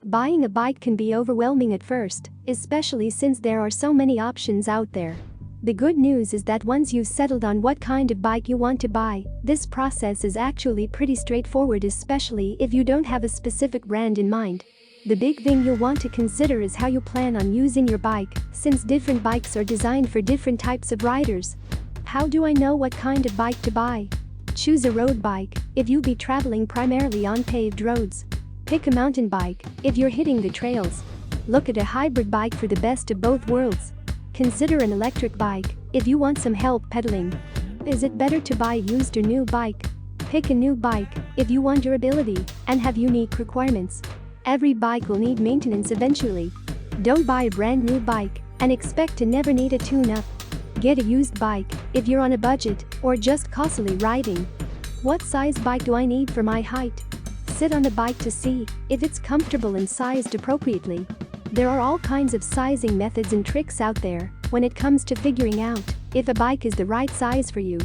Buying a bike can be overwhelming at first, especially since there are so many options out there. The good news is that once you've settled on what kind of bike you want to buy, this process is actually pretty straightforward, especially if you don't have a specific brand in mind. The big thing you'll want to consider is how you plan on using your bike, since different bikes are designed for different types of riders. How do I know what kind of bike to buy? Choose a road bike if you'll be traveling primarily on paved roads. Pick a mountain bike if you're hitting the trails. Look at a hybrid bike for the best of both worlds. Consider an electric bike if you want some help pedaling. Is it better to buy a used or new bike? Pick a new bike if you want durability and have unique requirements. Every bike will need maintenance eventually. Don't buy a brand new bike and expect to never need a tune-up. Get a used bike if you're on a budget or just costly riding. What size bike do I need for my height? Sit on the bike to see if it's comfortable and sized appropriately. There are all kinds of sizing methods and tricks out there when it comes to figuring out if a bike is the right size for you.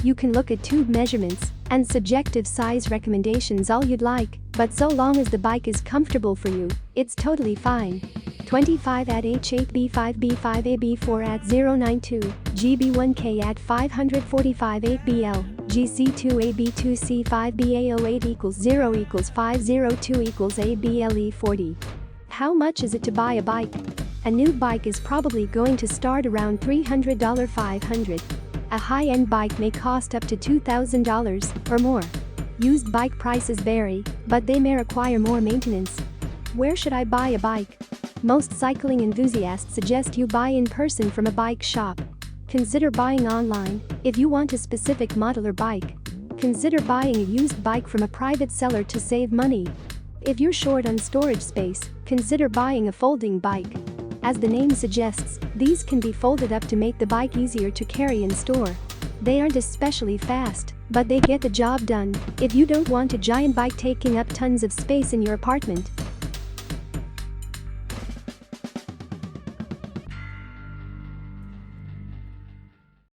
You can look at tube measurements and subjective size recommendations all you'd like, but so long as the bike is comfortable for you, it's totally fine. 25 at H8B5 B5 AB4 at 092, GB1K at 545 8BL, GC2 AB2 C5 BA08 equals 0 equals 502 equals ABLE 40. How much is it to buy a bike? A new bike is probably going to start around $300 $500. A high-end bike may cost up to $2,000 or more. Used bike prices vary, but they may require more maintenance. Where should I buy a bike? Most cycling enthusiasts suggest you buy in person from a bike shop. Consider buying online if you want a specific model or bike. Consider buying a used bike from a private seller to save money. If you're short on storage space, consider buying a folding bike. As the name suggests, these can be folded up to make the bike easier to carry and store. They aren't especially fast, but they get the job done if you don't want a giant bike taking up tons of space in your apartment.